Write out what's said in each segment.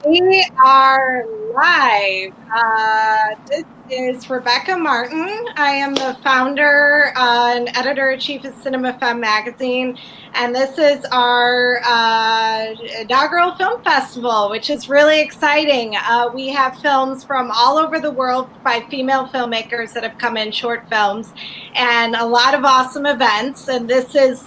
We are live. This is Rebecca Martin. I am the founder and editor-in-chief of Cinema Femme magazine, and this is our inaugural film festival, which is really exciting. We have films from all over the world by female filmmakers that have come in, short films, and a lot of awesome events, and this is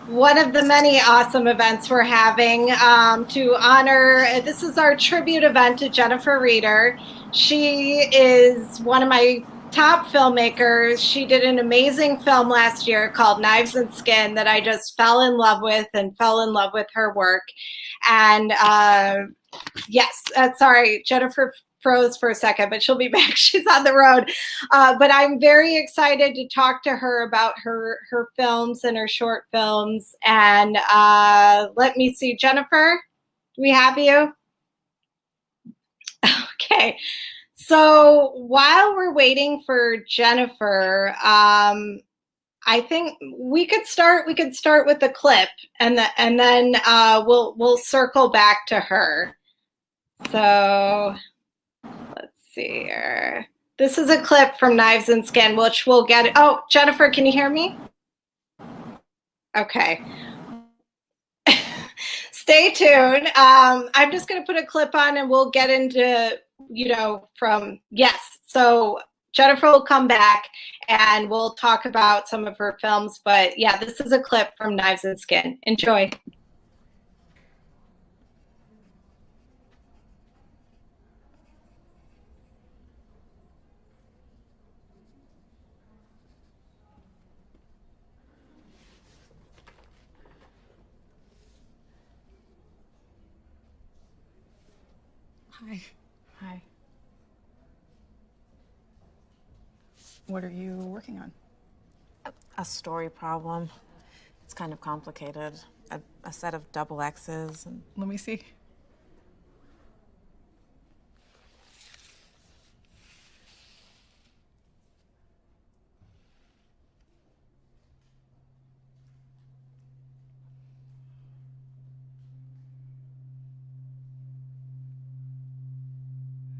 one of the many awesome events we're having to honor. This is our tribute event to Jennifer Reeder. She is one of my top filmmakers. She did an amazing film last year called Knives and Skin that I just fell in love with and fell in love with her work. And yes, sorry, Jennifer froze for a second, but she'll be back. She's on the road. But I'm very excited to talk to her about her films and her short films. And let me see, Jennifer, do we have you? Okay. So while we're waiting for Jennifer, I think we could start with the clip, and then we'll circle back to her. So let's see here. This is a clip from Knives and Skin, which we'll get. Oh, Jennifer, can you hear me? Okay. Stay tuned. I'm just going to put a clip on and we'll get into, yes. So Jennifer will come back and we'll talk about some of her films. But yeah, this is a clip from Knives and Skin. Enjoy. Hi. Hi. What are you working on? A story problem. It's kind of complicated. A set of double X's. And Let me see.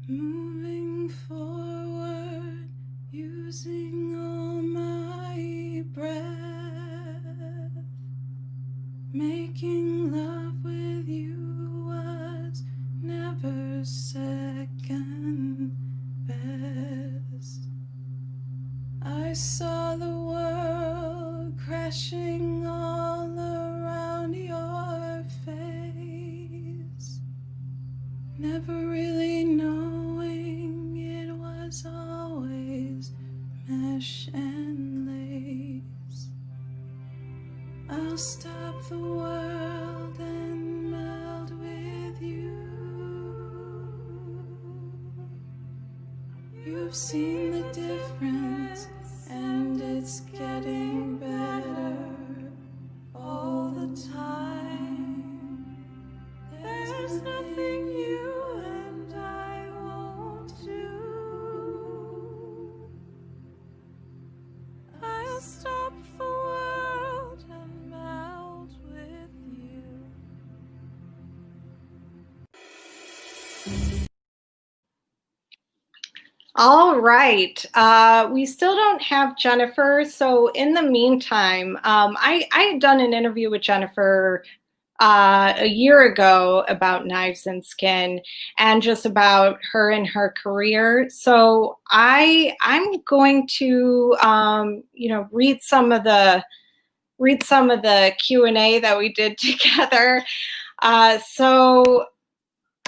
Moving forward, using all my breath, making love with you was never second best. I saw the world crashing all around your face, never really knowing it was always mesh and lace. I'll stop the world and melt with you. You've seen the difference, and it's getting better all the time. There's nothing you and I won't do. I'll stop the world and melt with you. All right. We still don't have Jennifer. So in the meantime, I had done an interview with Jennifer a year ago about Knives and Skin and just about her and her career. So I'm going to read some of the Q&A that we did together. So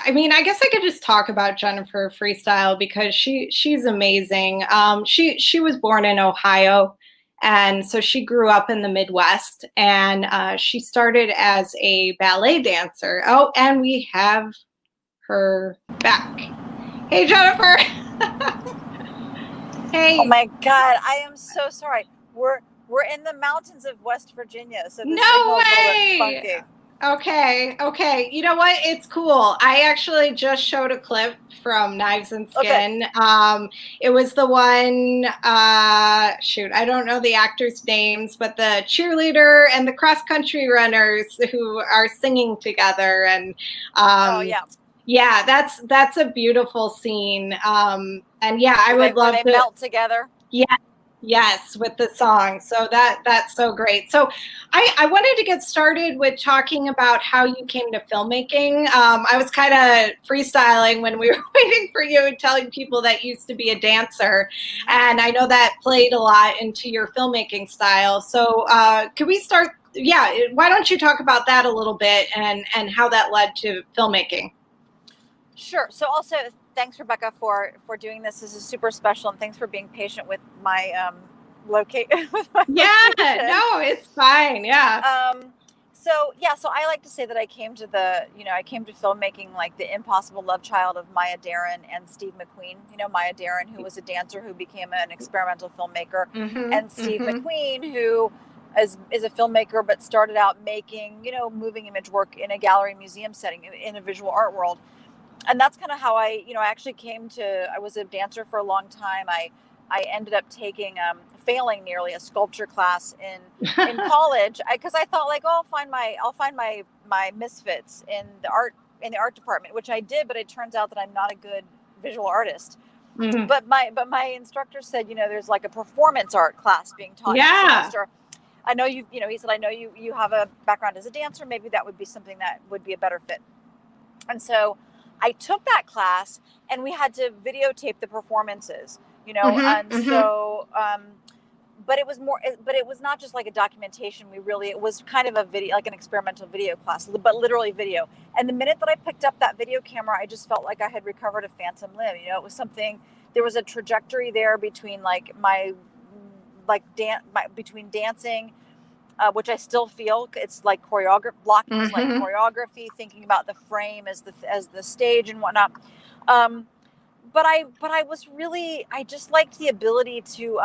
I mean, I guess I could just talk about Jennifer freestyle because she's amazing. She was born in Ohio, and so she grew up in the Midwest, and she started as a ballet dancer. Oh, and we have her back. Hey, Jennifer. Hey. Oh my God, I am so sorry. We're in the mountains of West Virginia, so the No signal's a little way. bit funky. Okay. You know what? It's cool. I actually just showed a clip from Knives and Skin. Okay. It was the one, shoot, I don't know the actors' names, but the cheerleader and the cross-country runners who are singing together. And oh, yeah. Yeah, that's a beautiful scene. And yeah, I would where love they to. melt together. Yeah, yes, with the song. So that's so great. So I wanted to get started with talking about how you came to filmmaking. I was kind of freestyling when we were waiting for you and telling people that you used to be a dancer. And I know that played a lot into your filmmaking style. So could we start? Yeah, why don't you talk about that a little bit and how that led to filmmaking? Sure. So also, thanks Rebecca for doing this. This is super special, and thanks for being patient with my locate with my Yeah, location. no, it's fine. Yeah. So yeah, so I like to say that I came to I came to filmmaking like the impossible love child of Maya Deren and Steve McQueen. You know, Maya Deren, who was a dancer who became an experimental filmmaker, Mm-hmm, and Steve mm-hmm. McQueen, who is a filmmaker but started out making, moving image work in a gallery museum setting in a visual art world. And that's kind of how I actually came to. I was a dancer for a long time. I ended up taking failing nearly a sculpture class in college because I thought like, oh, I'll find my misfits in the art department, which I did, but it turns out that I'm not a good visual artist. Mm-hmm. But my instructor said, there's like a performance art class being taught next Yeah. semester. I know he said, I know you have a background as a dancer. Maybe that would be something that would be a better fit. And so I took that class and we had to videotape the performances, Mm-hmm, and mm-hmm. so, but it was not just like a documentation. It was kind of a video, like an experimental video class, but literally video. And the minute that I picked up that video camera, I just felt like I had recovered a phantom limb. It was something, there was a trajectory there between like between dancing, which I still feel it's like blocking is like Mm-hmm. choreography, thinking about the frame as the stage and whatnot. Um, but I was really, I just liked the ability to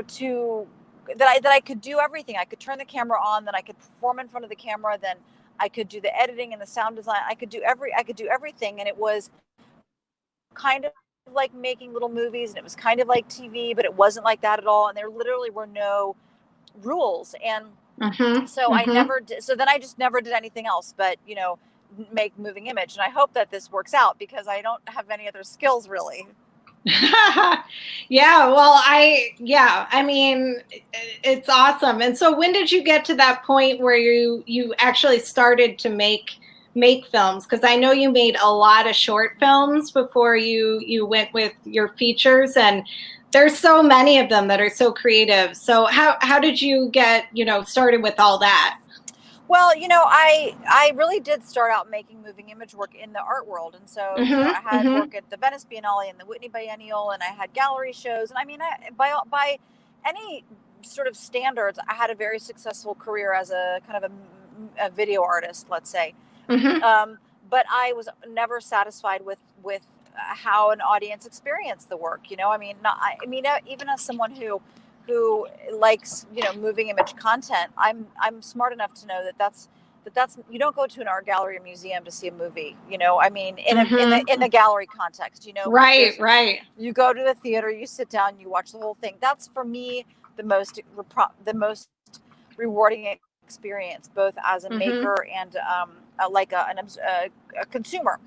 to that I could do everything. I could turn the camera on, then I could perform in front of the camera, then I could do the editing and the sound design. I could do everything, and it was kind of like making little movies, and it was kind of like TV, but it wasn't like that at all. And there literally were no rules. And Mm-hmm. so I Mm-hmm. never did, so then I just never did anything else but make moving image. And I hope that this works out because I don't have any other skills really. Yeah, well, I mean, it's awesome. And so when did you get to that point where you actually started to make films? Because I know you made a lot of short films before you went with your features, and there's so many of them that are so creative. So how did you get, started with all that? Well, I really did start out making moving image work in the art world. And so, Mm-hmm. I had Mm-hmm. work at the Venice Biennale and the Whitney Biennial, and I had gallery shows. And I mean, by any sort of standards, I had a very successful career as a kind of a video artist, let's say. Mm-hmm. Um, but I was never satisfied with how an audience experienced the work. I mean, even as someone who likes moving image content, I'm smart enough to know that that's you don't go to an art gallery or museum to see a movie. I mean, in Mm-hmm. the gallery context, Right, there's right. you go to the theater, you sit down, you watch the whole thing. That's for me the most rewarding experience, both as a Mm-hmm. maker and a consumer.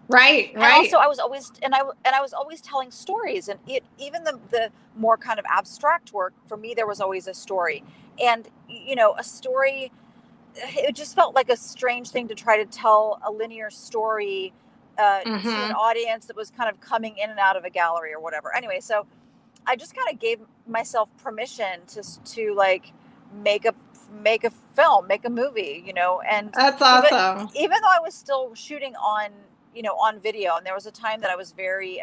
Right, And also, right. I was always telling stories, and even the more kind of abstract work for me, there was always a story, and a story. It just felt like a strange thing to try to tell a linear story to an Mm-hmm. audience that was kind of coming in and out of a gallery or whatever. Anyway, so I just kind of gave myself permission to like make a make a film, make a movie, and That's even awesome. even though I was still shooting on video, and there was a time that I was very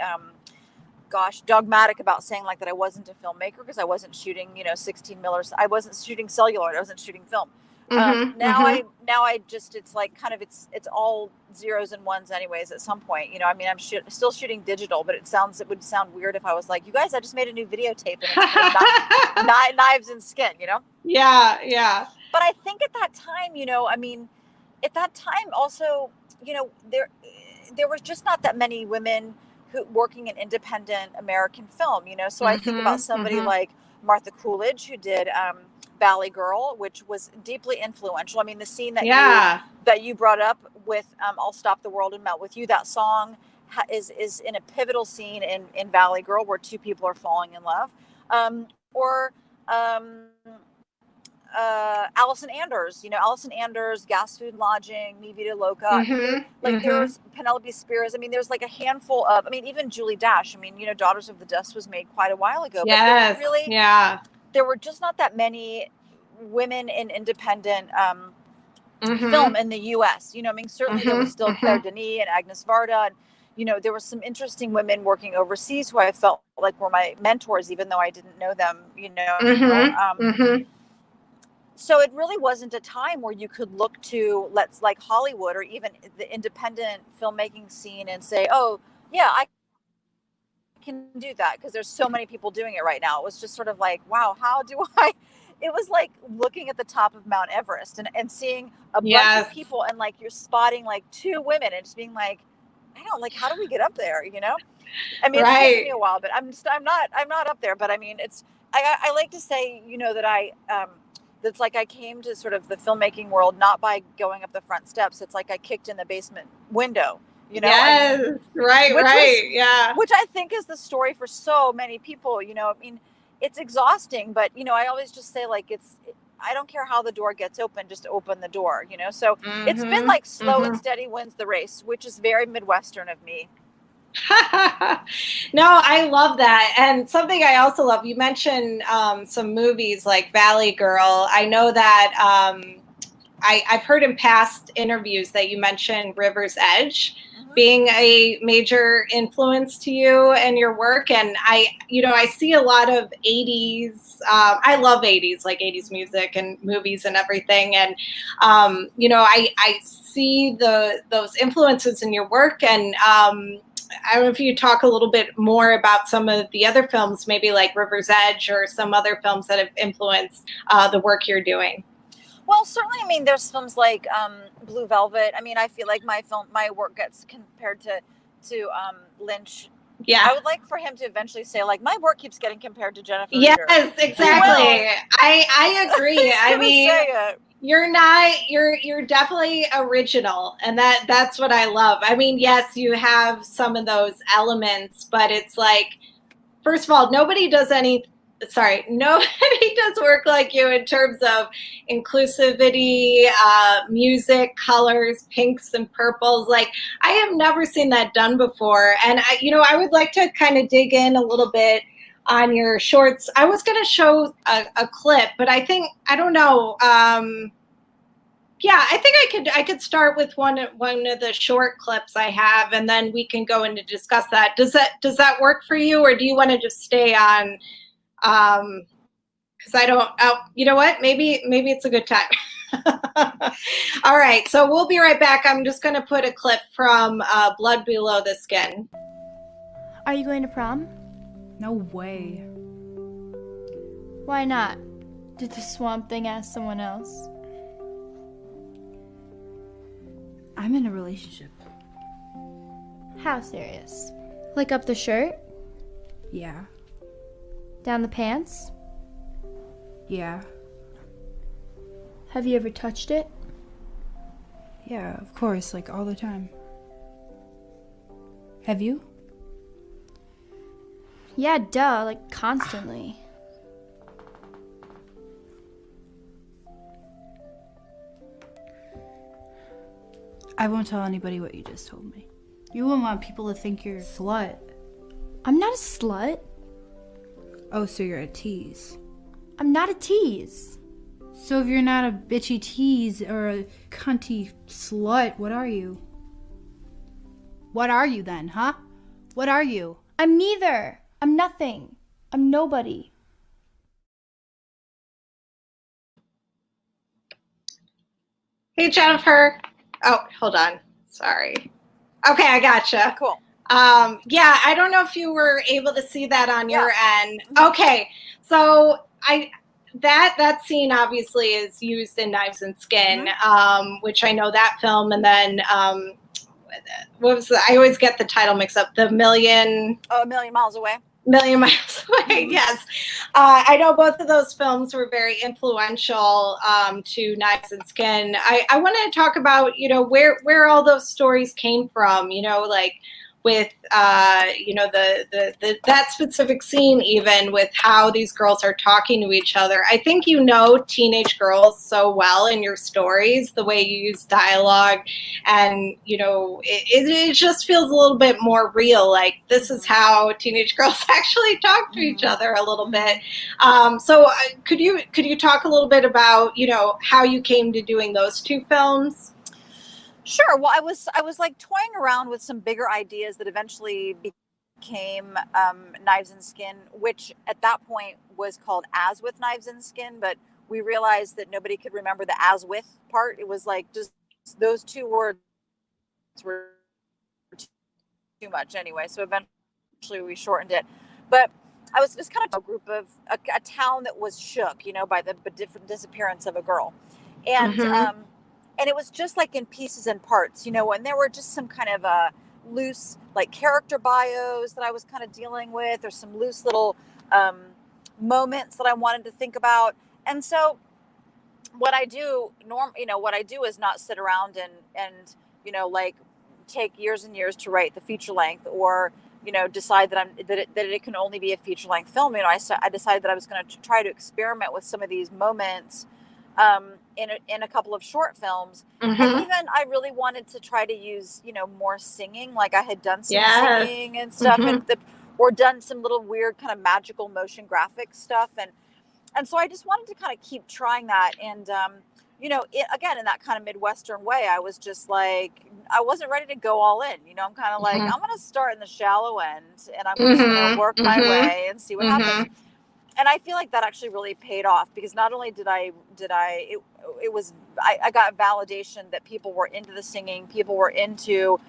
dogmatic about saying like that I wasn't a filmmaker because I wasn't shooting 16 millers. I wasn't shooting celluloid. I wasn't shooting film. Mm-hmm. Now Mm-hmm. I just, it's like kind of, it's all zeros and ones anyways at some point. I mean, I'm still shooting digital, but it would sound weird if I was like, you guys, I just made a new videotape and it's called Knives and Skin. Yeah, yeah. But I think at that time, I mean, at that time also, there was just not that many women who working in independent American film. So I think about Mm-hmm. somebody Mm-hmm. like Martha Coolidge, who did Valley Girl, which was deeply influential. I mean, the scene that you brought up with I'll Stop the World and Melt with You, that song is in a pivotal scene in Valley Girl where two people are falling in love. Or Allison Anders, Allison Anders, Gas, Food, Lodging, Mi Vida Loca. There's Penelope Spears. I mean, there's like a handful of, even Julie Dash. I mean, Daughters of the Dust was made quite a while ago. Yes. But there were just not that many women in independent film in the U.S. Certainly there was still Claire Denis and Agnes Varda. And, there were some interesting women working overseas who I felt like were my mentors, even though I didn't know them, So it really wasn't a time where you could look to like Hollywood or even the independent filmmaking scene and say, oh, yeah, I can do that because there's so many people doing it right now. It was just sort of like, wow, how do I? It was like looking at the top of Mount Everest and seeing a bunch of people and like you're spotting like two women and just being like, how do we get up there? It's taken me a while, but I'm not up there. But I mean, I like to say, that that's like I came to sort of the filmmaking world not by going up the front steps. It's like I kicked in the basement window, Yes, right. Which I think is the story for so many people, it's exhausting, but, I always just say like, I don't care how the door gets open, just open the door, So it's been like slow and steady wins the race, which is very Midwestern of me. No, I love that. And something I also love, you mentioned some movies like Valley Girl. I know that I've heard in past interviews that you mentioned River's Edge being a major influence to you and your work. And I see a lot of 80s. I love 80s, like 80s music and movies and everything. And, I see those influences in your work. And I don't know if you talk a little bit more about some of the other films, maybe like River's Edge or some other films that have influenced the work you're doing. Well, certainly, there's films like Blue Velvet. I feel like my work gets compared to Lynch. Yeah. I would like for him to eventually say, like, my work keeps getting compared to Jennifer Yes, Reeder. exactly. I agree. You're definitely original, and that's what I love. Yes, you have some of those elements, but it's like, first of all, nobody does work like you in terms of inclusivity, music, colors, pinks and purples. Like, I have never seen that done before. And I would like to kind of dig in a little bit on your shorts. I was going to show a clip, but I don't know. I think I could start with one of the short clips I have, and then we can go in to discuss that. Does that work for you, or do you want to just stay on? Because I don't. Oh, you know what? Maybe it's a good time. All right, so we'll be right back. I'm just going to put a clip from Blood Below the Skin. Are you going to prom? No way. Why not? Did the Swamp Thing ask someone else? I'm in a relationship. How serious? Like up the shirt? Yeah. Down the pants? Yeah. Have you ever touched it? Yeah, of course, like all the time. Have you? Yeah, duh, like constantly. I won't tell anybody what you just told me. You wouldn't want people to think you're a slut. I'm not a slut. Oh, so you're a tease. I'm not a tease. So if you're not a bitchy tease or a cunty slut, what are you? What are you then, huh? What are you? I'm neither. I'm nothing. I'm nobody. Hey, Jennifer. Oh, hold on. Sorry. Okay, I gotcha. Cool. Yeah, I don't know if you were able to see that on your end. Okay, so that scene obviously is used in Knives and Skin, which I know that film, and then what was I always get the title mixed up. A Million Miles Away. Million Miles Away, yes. I know both of those films were very influential to Knives and Skin. I want to talk about, where all those stories came from, like with, that specific scene, even with how these girls are talking to each other. I think teenage girls so well in your stories, the way you use dialogue, and it just feels a little bit more real, like this is how teenage girls actually talk to each other a little bit. So could you talk a little bit about how you came to doing those two films? Sure. Well, I was like toying around with some bigger ideas that eventually became Knives and Skin, which at that point was called As With Knives and Skin, but we realized that nobody could remember the as with part. It was like just those two words were too much anyway. So eventually we shortened it. But I was just kind of a group of a town that was shook, by the different disappearance of a girl. And and it was just like in pieces and parts, and there were just some kind of loose like character bios that I was kind of dealing with, or some loose little moments that I wanted to think about. And so what I do is not sit around and like take years and years to write the feature length, or decide that it can only be a feature length film. I decided that I was going to try to experiment with some of these moments in a couple of short films. And even I really wanted to try to use more singing, like I had done some singing and stuff, or done some little weird kind of magical motion graphic stuff, and so I just wanted to kind of keep trying that. And again, in that kind of Midwestern way, I was just like, I wasn't ready to go all in. I'm kind of like, I'm going to start in the shallow end, and I'm just going to work my way and see what happens. And I feel like that actually really paid off, because not only I got validation that people were into the singing, people were into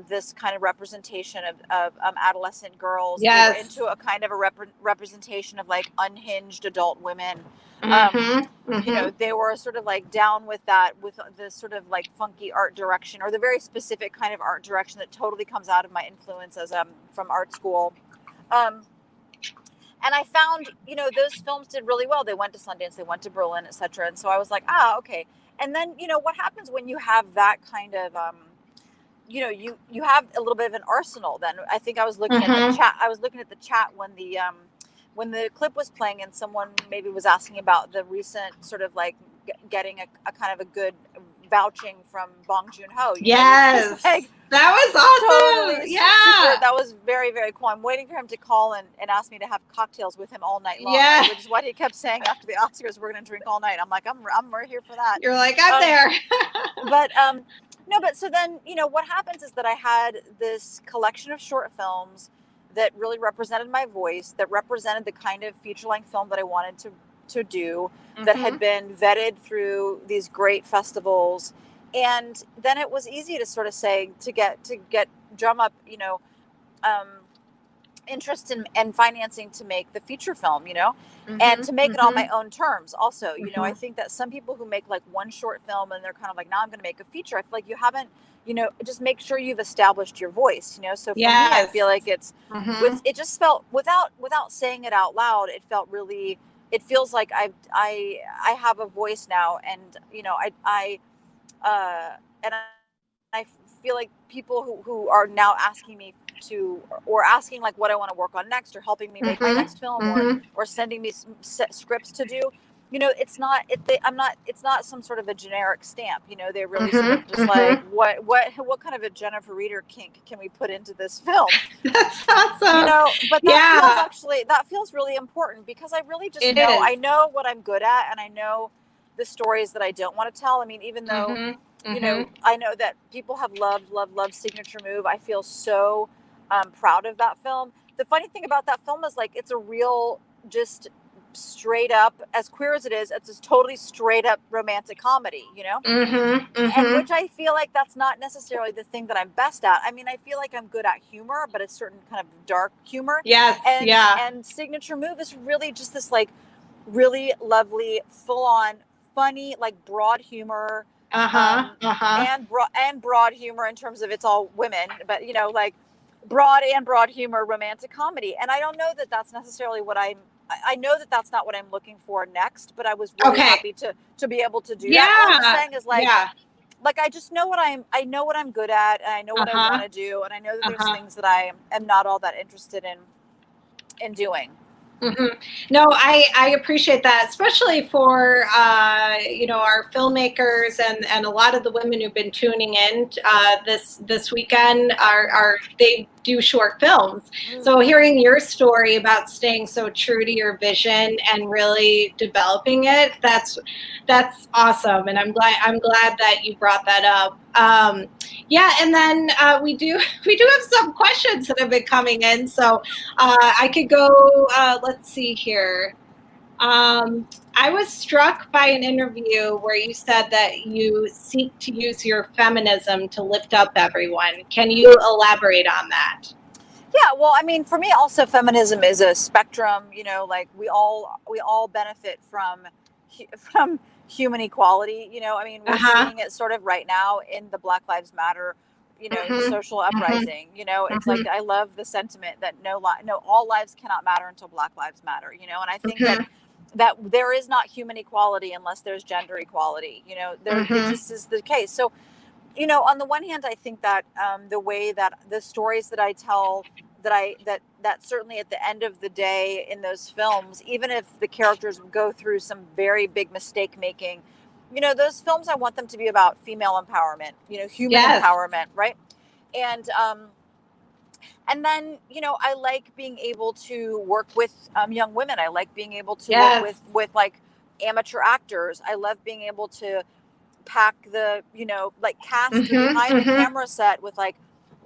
this kind of representation of adolescent girls. They were into a kind of a representation of like unhinged adult women. They were sort of like down with that, with the sort of like funky art direction, or the very specific kind of art direction that totally comes out of my influence as from art school. And I found, those films did really well. They went to Sundance, they went to Berlin, etc. And so I was like, okay. And then, what happens when you have that kind of, you have a little bit of an arsenal. Then I think I was looking at the chat. I was looking at the chat when the clip was playing, and someone maybe was asking about the recent sort of like getting a kind of a good vouching from Bong Joon-ho. Yes, like, that was awesome. Totally, yeah, that was very, very cool. I'm waiting for him to call and ask me to have cocktails with him all night long. Yeah, which is what he kept saying after the Oscars. We're going to drink all night. I'm like, I'm right here for that. You're like, I'm there. But no, but so then what happens is that I had this collection of short films that really represented my voice, that represented the kind of feature-length film that I wanted to do, that had been vetted through these great festivals. And then it was easy to sort of say, to drum up, interest and financing to make the feature film, and to make it on my own terms also. I think that some people who make like one short film and they're kind of like, now I'm going to make a feature, I feel like you haven't, just make sure you've established your voice, so for me, I feel like it just felt, without saying it out loud, it feels like I have a voice now, and I feel like people who are now asking me or asking like what I want to work on next, or helping me make my next film, or sending me scripts to do, it's not some sort of a generic stamp. They really sort of just like, what kind of a Jennifer Reeder kink can we put into this film? That's awesome. But that feels really important, because I really just I know what I'm good at, and I know the stories that I don't want to tell. I mean, even though I know that people have loved Signature Move, I feel so proud of that film. The funny thing about that film is like, it's a real, just straight up, as queer as it is, it's a totally straight up romantic comedy, and which I feel like that's not necessarily the thing that I'm best at. I mean, I feel like I'm good at humor, but it's certain kind of dark humor. Yes. And Signature Move is really just this like really lovely, full on, funny, like broad humor. And broad humor in terms of it's all women, but like broad humor, romantic comedy. And I don't know that that's necessarily what I know that that's not what I'm looking for next, but I was really Okay. happy to be able to do that. All I'm saying is Yeah. like I just know I know what I'm good at, and I know what I want to do, and I know that there's things that I am not all that interested in doing. Mm-hmm. No, I appreciate that, especially for our filmmakers and a lot of the women who've been tuning in this weekend are they do short films. So hearing your story about staying so true to your vision and really developing it, that's awesome, and I'm glad that you brought that up. Yeah, and then we do have some questions that have been coming in, so I could go. Let's see here. I was struck by an interview where you said that you seek to use your feminism to lift up everyone. Can you elaborate on that? Yeah, well, I mean, for me, also feminism is a spectrum. Like we all benefit from human equality. I mean, we're seeing it sort of right now in the Black Lives Matter, social uprising. It's like I love the sentiment that all lives cannot matter until Black Lives matter. And I think that there is not human equality unless there's gender equality. It just is the case. So, on the one hand, I think that the way that the stories that I tell, that certainly at the end of the day in those films, even if the characters go through some very big mistake making, those films, I want them to be about female empowerment, human empowerment, right? And then, I like being able to work with young women. I like being able to work with like amateur actors. I love being able to pack the, cast behind the camera set with like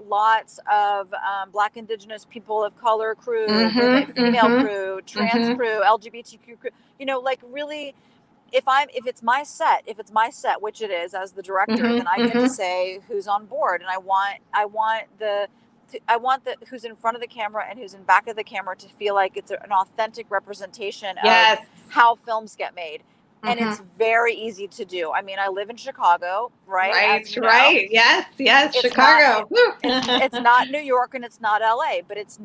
lots of Black, Indigenous, people of color crew, women, female crew, trans crew, LGBTQ crew, like really, if it's my set, which it is as the director, then I get to say who's on board. And I want the who's in front of the camera and who's in back of the camera to feel like it's an authentic representation of how films get made. And it's very easy to do. I mean, I live in Chicago, right? Right. Yes, it's Chicago. It's not New York and it's not LA, but it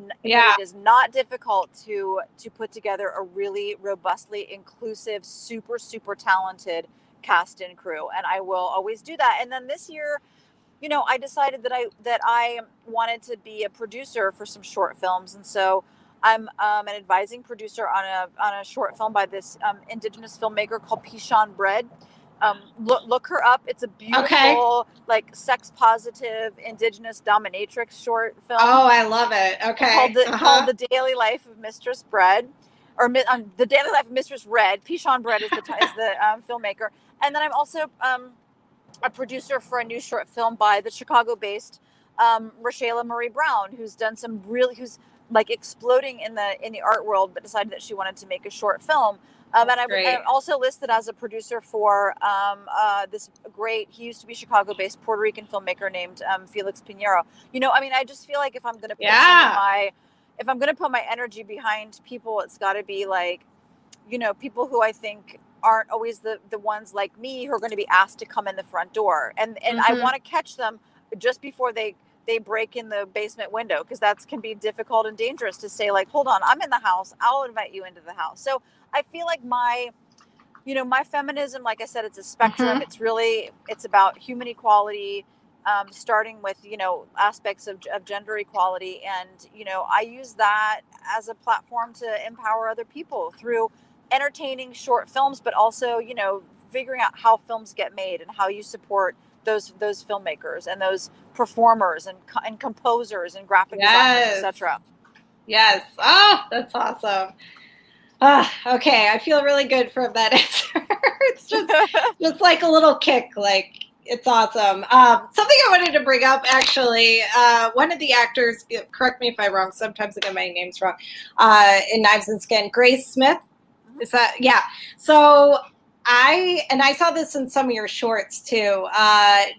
is not difficult to put together a really robustly inclusive, super, super talented cast and crew. And I will always do that. And then this year, I decided that I wanted to be a producer for some short films. And so I'm an advising producer on a short film by this Indigenous filmmaker called Pishon Bread. Look her up. It's a beautiful, like sex positive Indigenous dominatrix short film. Oh, I love it. Okay. Called The Daily Life of Mistress Bread, or The Daily Life of Mistress Red. Pishon Bread is the filmmaker. And then I'm also a producer for a new short film by the Chicago-based Rashayla Marie Brown, who's done who's like exploding in the art world, but decided that she wanted to make a short film. And I'm also listed as a producer for this great, he used to be Chicago-based Puerto Rican filmmaker named Felix Pinheiro. I mean, I just feel like if I'm going to put my energy behind people, it's got to be like, people who I think aren't always the ones like me who are going to be asked to come in the front door. And I want to catch them just before they break in the basement window, because that can be difficult and dangerous to say, like, hold on, I'm in the house, I'll invite you into the house. So I feel like my feminism, like I said, it's a spectrum. It's about human equality, starting with, aspects of gender equality. And, I use that as a platform to empower other people through entertaining short films, but also, figuring out how films get made and how you support those filmmakers and those performers and composers and graphic designers, etc. Yes. Oh, that's awesome. Okay, I feel really good from that answer. It's just like a little kick. Like, it's awesome. Something I wanted to bring up, actually, one of the actors, correct me if I'm wrong, sometimes I get my names wrong, in Knives and Skin, Grace Smith. Is that, yeah. So I saw this in some of your shorts too.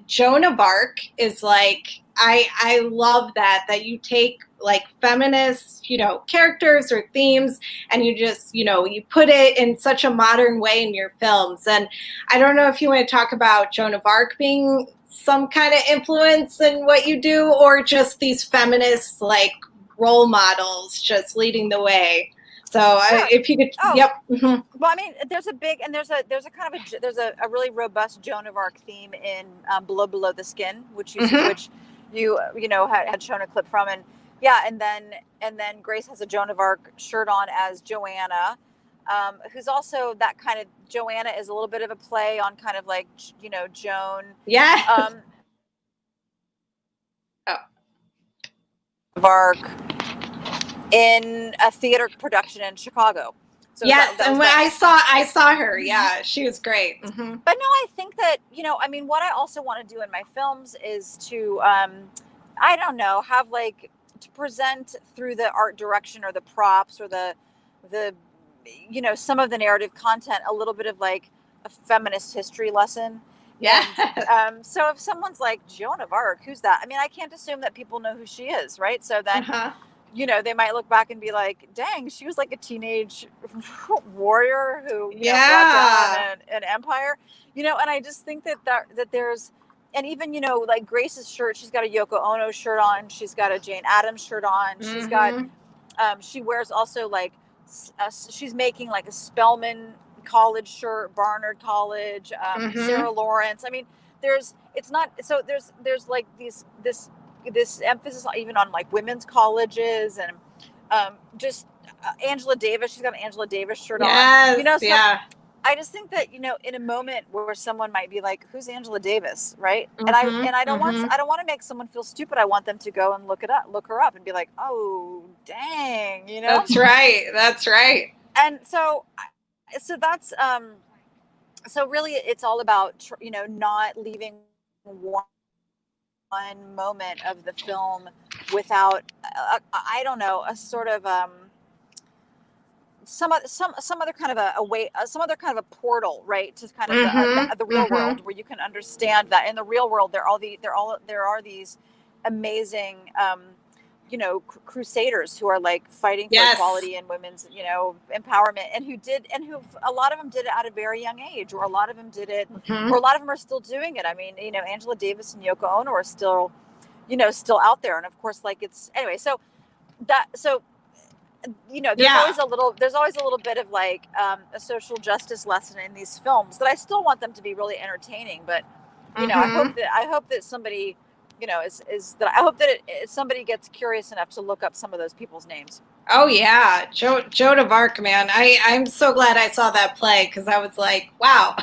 Joan of Arc is like, I love that you take like feminist, characters or themes, and you just, you put it in such a modern way in your films. And I don't know if you want to talk about Joan of Arc being some kind of influence in what you do, or just these feminist like role models just leading the way? So Sure. if you could, Oh, yep. Mhm. well, I mean, there's a big and there's a kind of there's a really robust Joan of Arc theme in Below the Skin, Mhm. which you know had shown a clip from, and yeah, and then Grace has a Joan of Arc shirt on as Joanna, who's also that kind of Joanna is a little bit of a play on kind of like Joan Yes. Oh. of Arc in a theater production in Chicago. So Yes, that and was when that. I saw her, yeah, she was great. Mhm. But no, I think that, I mean, what I also want to do in my films is to, I don't know, have like to present through the art direction or the props or the, some of the narrative content, a little bit of like a feminist history lesson. Yes. And so if someone's like Joan of Arc, who's that? I mean, I can't assume that people know who she is, right? So then, Uh-huh. they might look back and be like, dang, she was like a teenage warrior who brought Yeah. down an empire, and I just think that there's, and even, like Grace's shirt, she's got a Yoko Ono shirt on, she's got a Jane Addams shirt on, she's got, Mhm. she wears also like, she's making like a Spelman College shirt, Barnard College, Mhm. Sarah Lawrence. I mean, there's like this emphasis even on like women's colleges and just Angela Davis. She's got an Angela Davis shirt Yes. on. So Yeah. I just think that in a moment where someone might be like, "Who's Angela Davis?" Right? Mhm. And I don't want Mhm. to make someone feel stupid. I want them to go and look her up, and be like, "Oh, dang," That's right. That's right. And so that's so really it's all about not leaving one moment of the film without I don't know, a sort of some other kind of a way, some other kind of a portal, right, to kind of Mhm. the real Mhm. world, where you can understand that in the real world there are these amazing crusaders who are like fighting for Yes. equality and women's empowerment, and who a lot of them did it at a very young age, or a lot of them did it, Mhm. or a lot of them are still doing it. I mean, Angela Davis and Yoko Ono are still still out there, and of course, like, it's anyway. So there's Yeah. there's always a little bit of like a social justice lesson in these films that I still want them to be really entertaining. But I Mhm. hope that somebody I hope that somebody gets curious enough to look up some of those people's names. Oh yeah, Joan of Arc, man. I'm so glad I saw that play, because I was like, wow,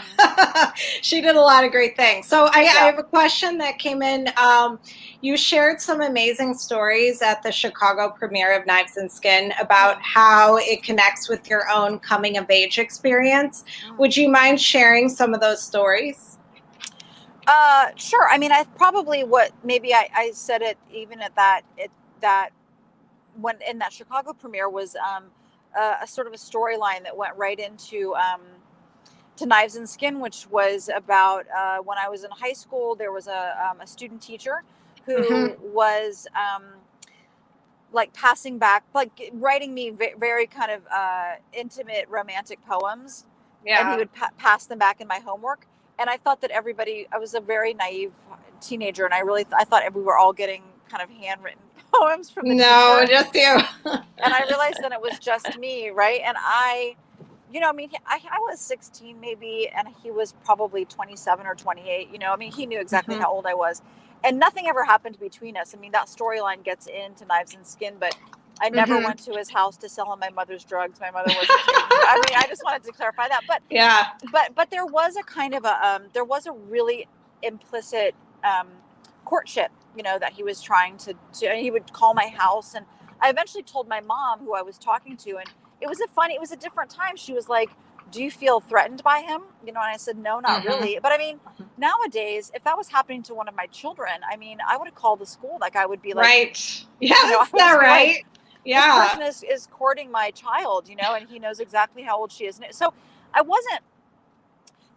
she did a lot of great things. So I have a question that came in. You shared some amazing stories at the Chicago premiere of Knives and Skin about how it connects with your own coming of age experience. Would you mind sharing some of those stories? Sure. I mean, I probably I said it even at that when in that Chicago premiere was a sort of a storyline that went right into to Knives and Skin, which was about when I was in high school. There was a student teacher who was like passing back, like writing me very kind of intimate romantic poems, and he would pass them back in my homework. And I thought that I was a very naive teenager, and I thought we were all getting kind of handwritten poems from the No, teacher. just you. And I realized that it was just me, right? And I mean, I was 16 maybe, and he was probably 27 or 28. I mean, he knew exactly how old I was, and nothing ever happened between us. I mean, that storyline gets into Knives and Skin, but I never went to his house to sell him my mother's drugs. My mother wasn't taking. I mean, I just wanted to clarify that. But yeah, but there was a kind of there was a really implicit courtship, that he was trying to. And he would call my house, and I eventually told my mom, who I was talking to, and it was a different time. She was like, "Do you feel threatened by him?" And I said, "No, not really." But I mean, nowadays, if that was happening to one of my children, I mean, I would have called the school. Like, I would be like, right. Yeah, that's not right. Like, yeah. this person is courting my child, and he knows exactly how old she is. So I wasn't,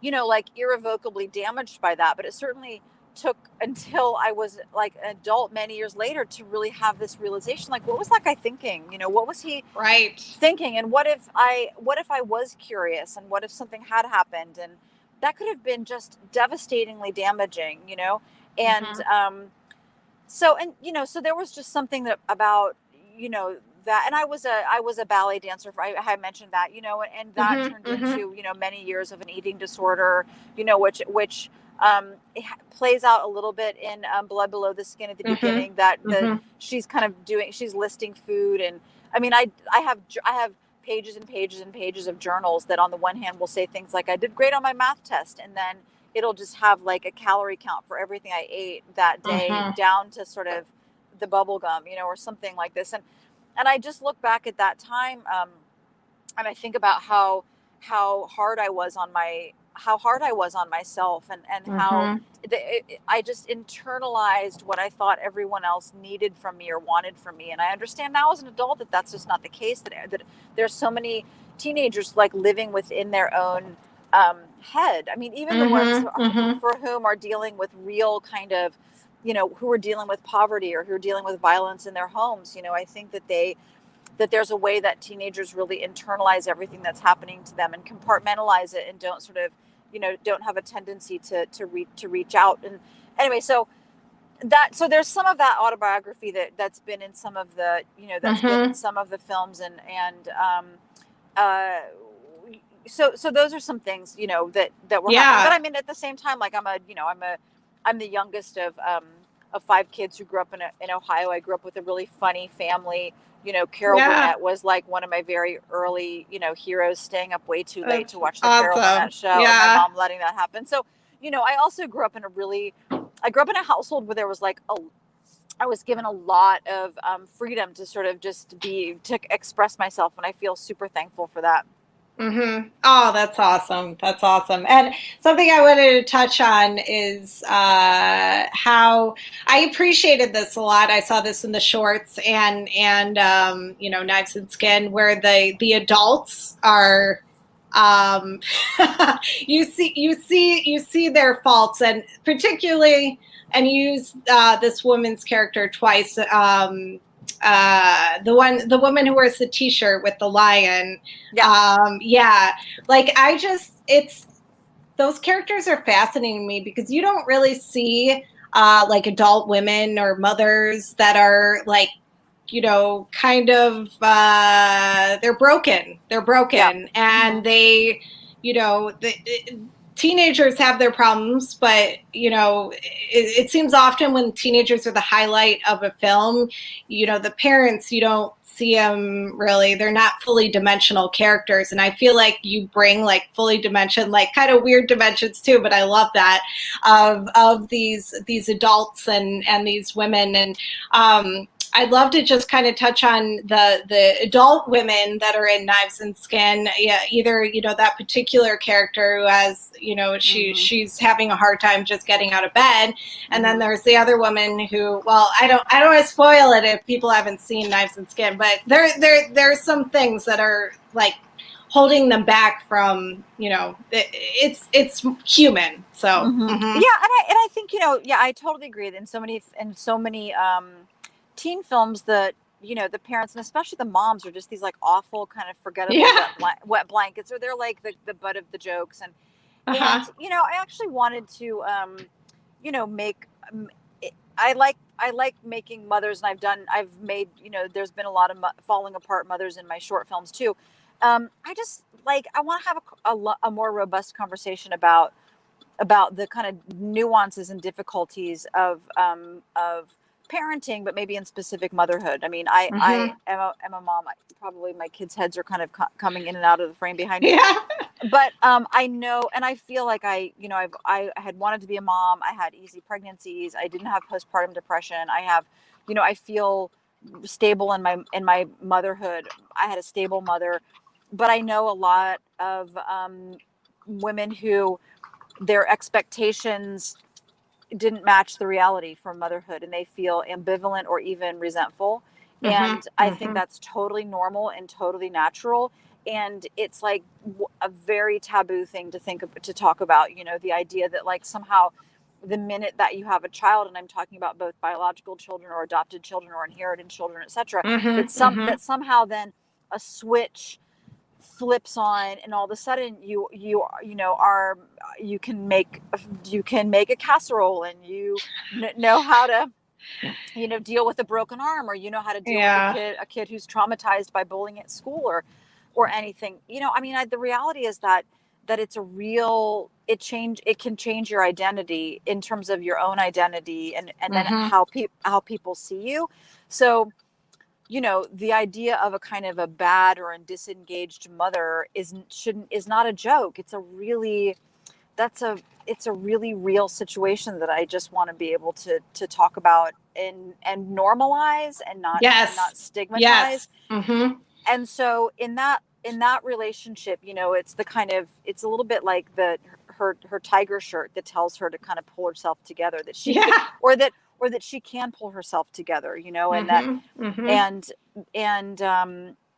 like irrevocably damaged by that, but it certainly took until I was like an adult many years later to really have this realization, like, what was that guy thinking? What was he thinking? And what if I was curious, and what if something had happened, and that could have been just devastatingly damaging, And so, and so there was just something that about that, and I was a ballet dancer for, I had mentioned that, and that turned into many years of an eating disorder, which plays out a little bit in Blood Below the Skin at the beginning, that she's kind of she's listing food, and I mean I have pages and pages and pages of journals that on the one hand will say things like I did great on my math test, and then it'll just have like a calorie count for everything I ate that day, down to sort of the bubble gum, or something like this. And I just look back at that time, and I think about how hard I was on myself, and how I just internalized what I thought everyone else needed from me or wanted from me. And I understand now as an adult that that's just not the case, that there's so many teenagers like living within their own head. I mean, even the ones for whom are dealing with real kind of, who are dealing with poverty or who are dealing with violence in their homes. I think that there's a way that teenagers really internalize everything that's happening to them and compartmentalize it, and don't sort of, don't have a tendency to reach out. And anyway, so there's some of that autobiography that's been in some of the, that's been in some of the films, and so those are some things, that were happening. But I mean, at the same time, like I'm the youngest of 5 kids who grew up in Ohio. I grew up with a really funny family. Carol Burnett was like one of my very early, heroes, staying up way too late to watch the Carol Burnett show. And my mom letting that happen. So, I also grew up in a household where there was like I was given a lot of freedom to sort of just to express myself. And I feel super thankful for that. Oh, that's awesome. That's awesome. And something I wanted to touch on is how I appreciated this a lot. I saw this in the shorts and Knives and Skin, where the adults are you see their faults, and particularly, and you use this woman's character twice. The woman who wears the T-shirt with the lion. Like those characters are fascinating to me, because you don't really see like adult women or mothers that are like, kind of they're broken, and they, teenagers have their problems, but it seems often when teenagers are the highlight of a film, the parents, you don't see them really. They're not fully dimensional characters, and I feel like you bring like fully dimension, like kind of weird dimensions too. But I love that of these adults and these women, and I'd love to just kind of touch on the adult women that are in Knives and Skin. Yeah, either that particular character who has she's having a hard time just getting out of bed, and then there's the other woman who, well, I don't want to spoil it if people haven't seen Knives and Skin, but there's some things that are like holding them back from it's human. So yeah, and I think I totally agree that in so many teen films that the parents, and especially the moms, are just these like awful kind of forgettable wet blankets, or they're like the butt of the jokes. And I actually wanted to make I like making mothers, and I've made there's been a lot of falling apart mothers in my short films too. I want to have a more robust conversation about the kind of nuances and difficulties of parenting, but maybe in specific motherhood. I mean, I am a mom. Probably my kids' heads are kind of coming in and out of the frame behind me. But I know, and I feel like I had wanted to be a mom. I had easy pregnancies. I didn't have postpartum depression. I have, I feel stable in my motherhood. I had a stable mother, but I know a lot of women who their expectations didn't match the reality for motherhood, and they feel ambivalent or even resentful. And I think that's totally normal and totally natural. And it's like a very taboo thing to talk about, the idea that like somehow the minute that you have a child, and I'm talking about both biological children or adopted children or inherited children, etc., that somehow then a switch flips on, and all of a sudden you are, you can make a casserole, and you know how to deal with a broken arm, or how to deal with a kid who's traumatized by bullying at school, or anything. I mean, the reality is that it's a real, it can change your identity in terms of your own identity, and then how people see you. So the idea of a kind of a bad or a disengaged mother is not a joke. It's a really real situation that I just want to be able to talk about and normalize, and not stigmatize. And so in that relationship, it's a little bit like her tiger shirt that tells her to kind of pull herself together, that she or that she can pull herself together, and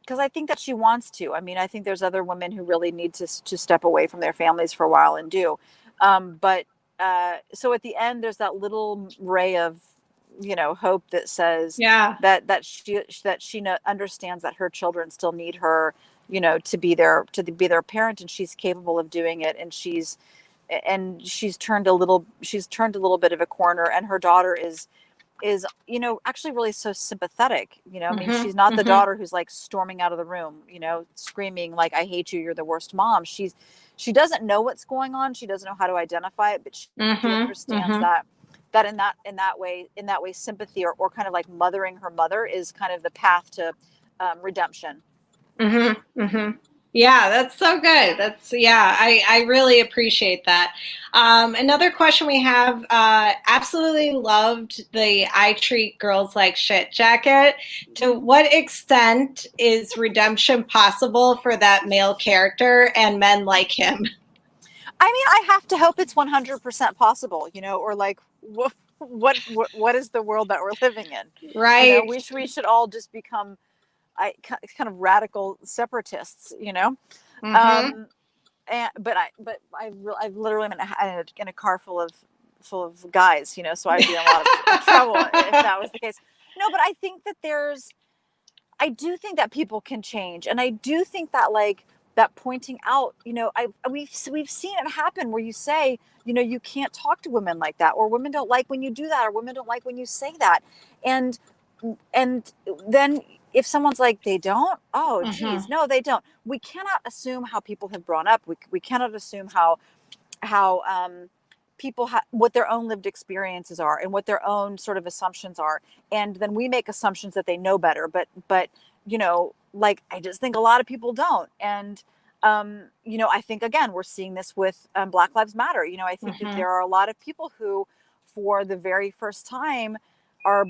because I think that she wants to. I mean, I think there's other women who really need to step away from their families for a while and do. But so at the end, there's that little ray of, hope that says that she understands that her children still need her, to be their parent, and she's capable of doing it. And she's turned a little bit of a corner, and her daughter is actually really so sympathetic. I mean, she's not the daughter who's like storming out of the room, screaming like, "I hate you, you're the worst mom." She doesn't know what's going on. She doesn't know how to identify it, but she understands that in that way, sympathy or kind of like mothering her mother is kind of the path to redemption. Yeah, that's so good. I really appreciate that. Another question we have, absolutely loved the "I treat girls like shit" jacket. To what extent is redemption possible for that male character and men like him? I mean, I have to hope it's 100% possible, or like, what is the world that we're living in? Right. We should all just become kind of radical separatists, but I've literally been in a car full of guys, so I'd be in a lot of trouble if that was the case. No, but I think that I do think that people can change, and I do think that that pointing out, we've seen it happen where you say, you can't talk to women like that, or women don't like when you do that, or women don't like when you say that, and then if someone's like, they don't, oh geez, no, they don't. We cannot assume how people have grown up. We cannot assume how people what their own lived experiences are, and what their own sort of assumptions are, and then we make assumptions that they know better. But I just think a lot of people don't. And I think, again, we're seeing this with Black Lives Matter. I think that there are a lot of people who, for the very first time, are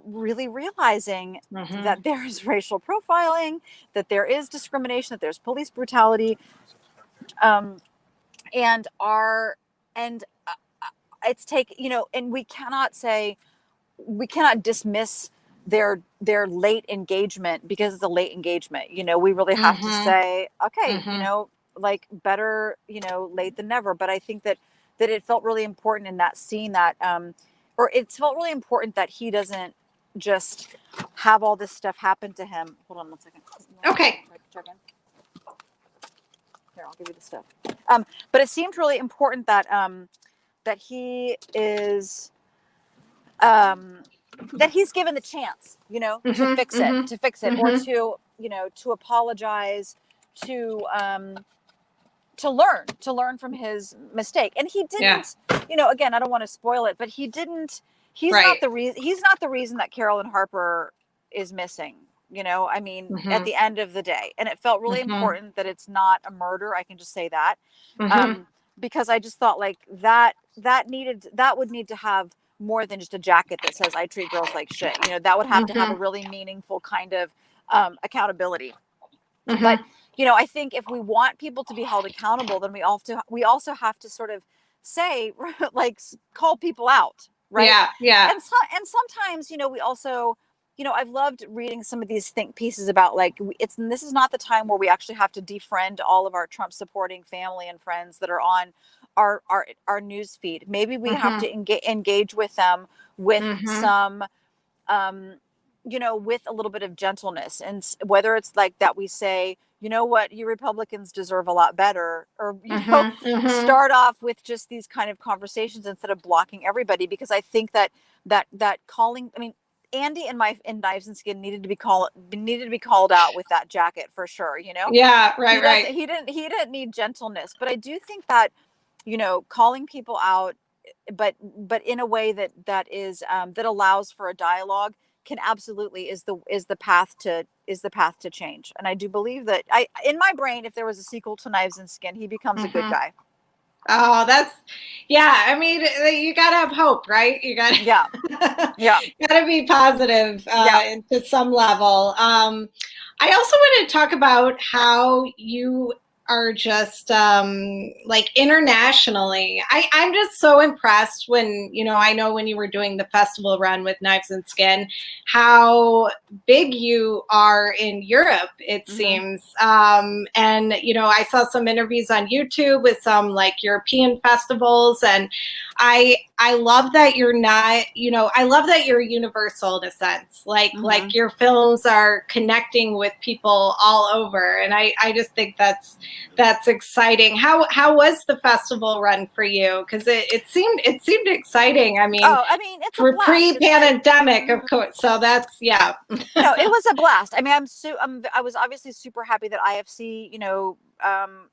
really realizing that there is racial profiling, that there is discrimination, that there's police brutality, and it's and we cannot dismiss their late engagement because it's a late engagement. We really have to say, okay, better, late than never. But I think that it felt really important in that scene that, or it felt really important that he doesn't just have all this stuff happen to him. Hold on one second. Okay. Check in. Here, I'll give you the stuff. But it seemed really important that that he is that he's given the chance, to fix it, or to apologize, to learn from his mistake. And he didn't, again, I don't want to spoil it, but he didn't. He's not the reason. He's not the reason that Carolyn Harper is missing. I mean, at the end of the day, and it felt really important that it's not a murder. I can just say that, because I just thought that would need to have more than just a jacket that says "I treat girls like shit." That would have to have a really meaningful kind of accountability. But I think if we want people to be held accountable, then we also have to sort of say, call people out, right? Yeah. And sometimes, we also, I've loved reading some of these think pieces about this is not the time where we actually have to defriend all of our Trump supporting family and friends that are on our news feed. Maybe we have to engage with them with some, with a little bit of gentleness, and whether it's that we say, you know what, you Republicans deserve a lot better, or Mm-hmm. start off with just these kind of conversations instead of blocking everybody, because I think that calling, I mean, Andy in Knives and Skin needed to be called out with that jacket for sure. Yeah, right, right. He didn't need gentleness, but I do think that, calling people out, but in a way that is that allows for a dialogue, can absolutely is the path to change. And I do believe that, in my brain, if there was a sequel to Knives and Skin, he becomes a good Mm-hmm. guy. Oh, yeah. I mean, you got to have hope, right? You got Yeah. Yeah. got to be positive Yeah. to some level. I also want to talk about how you are just like internationally. I'm just so impressed when, I know when you were doing the festival run with Knives and Skin, how big you are in Europe, it seems. And, I saw some interviews on YouTube with some like European festivals, and I love that you're not, I love that you're universal in a sense. Like your films are connecting with people all over. And I just think that's exciting. How was the festival run for you? Because it seemed exciting. I mean, it's a for blast. pre-pandemic, of course. So that's, yeah. No, it was a blast. I mean, I was obviously super happy that IFC,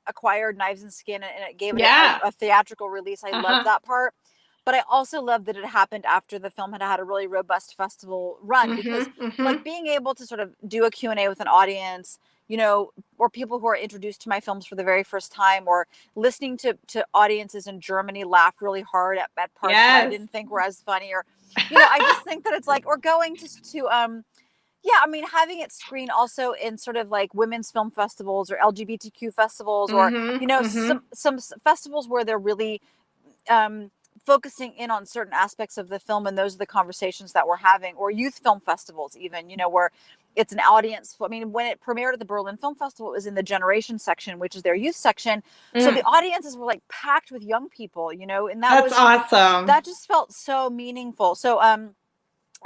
acquired Knives and Skin, and it gave it a theatrical release. I loved that part. But I also loved that it happened after the film had a really robust festival run, because like being able to sort of do a Q&A with an audience, or people who are introduced to my films for the very first time, or listening to audiences in Germany laugh really hard at parts that I didn't think were as funny, or, I just think that it's like, or going to I mean, having it screen also in sort of like women's film festivals or LGBTQ festivals, or, some festivals where they're really focusing in on certain aspects of the film, and those are the conversations that we're having, or youth film festivals even, where it's an audience. I mean, when it premiered at the Berlin Film Festival, it was in the Generation section, which is their youth section. So the audiences were like packed with young people, and that's awesome. That just felt so meaningful. So, I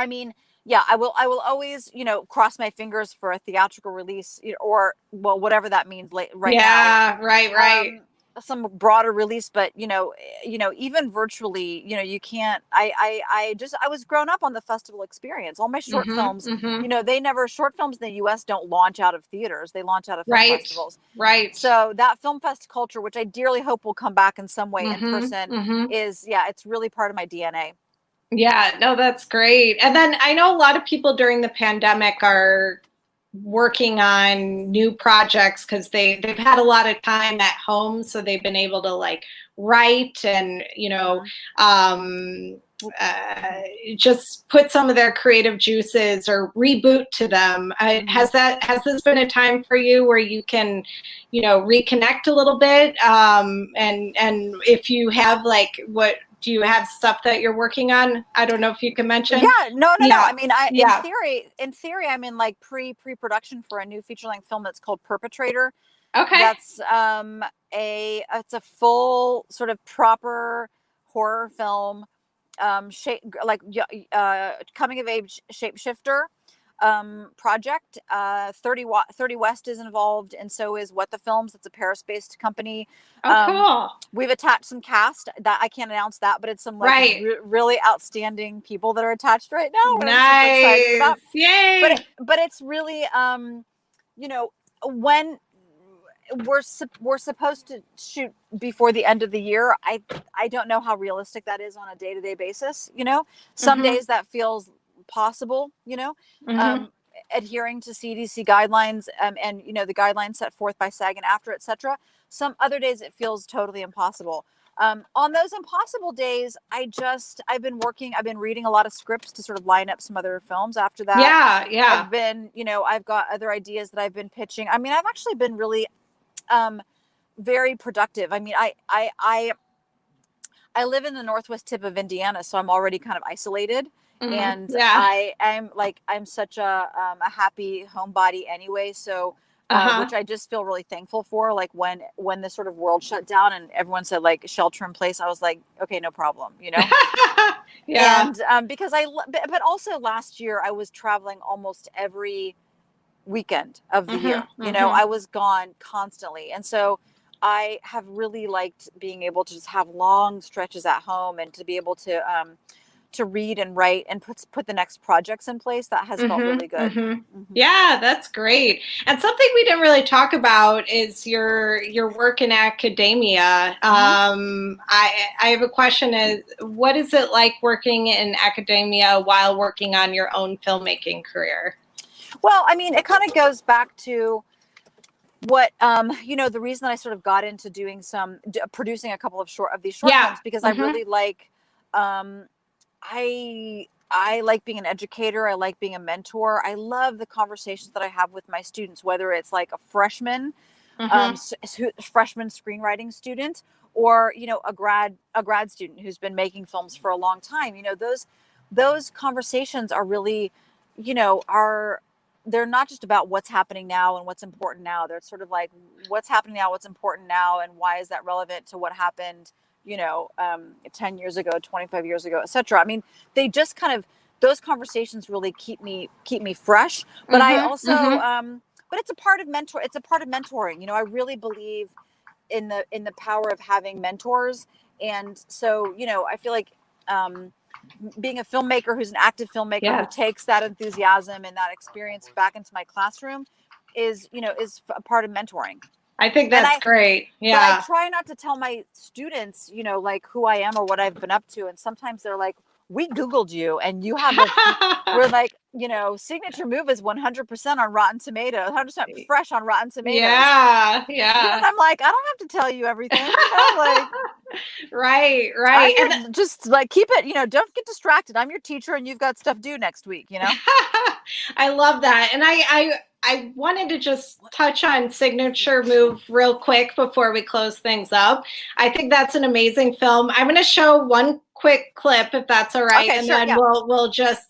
mean, yeah, I will always, cross my fingers for a theatrical release, or, well, whatever that means right now. Yeah, right. Some broader release, but even virtually, you can't. I was grown up on the festival experience. All my short films, short films in the U.S. don't launch out of theaters; they launch out of film festivals. Right. So that film fest culture, which I dearly hope will come back in some way in person, it's really part of my DNA. Yeah, no, that's great. And then I know a lot of people during the pandemic are working on new projects because they've had a lot of time at home, so they've been able to like write and just put some of their creative juices or reboot to them. Has this been a time for you where you can reconnect a little bit, and if you have, like, what do you have stuff that you're working on? I don't know if you can mention. No. I mean, in theory, I'm in like pre-production for a new feature-length film that's called Perpetrator. Okay. That's it's a full sort of proper horror film, coming of age shapeshifter project. 30 West is involved, and so is What the Films. It's a Paris-based company. Cool. We've attached some cast that I can't announce that, but it's some like really outstanding people that are attached right now. Nice. Yay. But it's really when we're supposed to shoot before the end of the year. I don't know how realistic that is on a day-to-day basis. Some days that feels possible, adhering to CDC guidelines, and the guidelines set forth by SAG and AFTRA, etc. Some other days it feels totally impossible. On those impossible days, I've been reading a lot of scripts to sort of line up some other films after that. Yeah. I've been, I've got other ideas that I've been pitching. I mean, I've actually been really very productive. I mean, I live in the northwest tip of Indiana, so I'm already kind of isolated. And I'm such a happy homebody anyway. So, which I just feel really thankful for. Like when the sort of world shut down and everyone said like shelter in place, I was like, okay, no problem, Yeah. And because but also last year I was traveling almost every weekend of the year. You know, I was gone constantly. And so I have really liked being able to just have long stretches at home and to be able to read and write and put the next projects in place. That has felt really good. Yeah, that's great. And something we didn't really talk about is your work in academia. I have a question: is what is it like working in academia while working on your own filmmaking career? Well, I mean, it kind of goes back to what you know, the reason that I sort of got into doing producing a couple of these short films, because I really like I like being an educator. I like being a mentor. I love the conversations that I have with my students, whether it's like a freshman, freshman screenwriting student, or, you know, a grad student who's been making films for a long time. You know, those conversations are really, you know, they're not just about what's happening now and what's important now. They're sort of like what's happening now, what's important now, and why is that relevant to what happened, you know, 10 years ago, 25 years ago, etc. I mean, they just kind of, those conversations really keep me fresh. But I also, but it's a part of mentoring. You know, I really believe in the power of having mentors. And so, you know, I feel like being a filmmaker who's an active filmmaker who takes that enthusiasm and that experience back into my classroom is a part of mentoring. I think that's great. Yeah. But I try not to tell my students, you know, like who I am or what I've been up to. And sometimes they're like, we Googled you and you have we're like, you know, signature move is 100% on Rotten Tomatoes, 100% fresh on Rotten Tomatoes. Yeah. You know, and I'm like, I don't have to tell you everything. You know, like, right. And just like, keep it, you know, don't get distracted. I'm your teacher and you've got stuff due next week, you know? I love that. And I wanted to just touch on Signature Move real quick before we close things up. I think that's an amazing film. I'm going to show one quick clip, if that's all right. Okay, and sure, then we'll just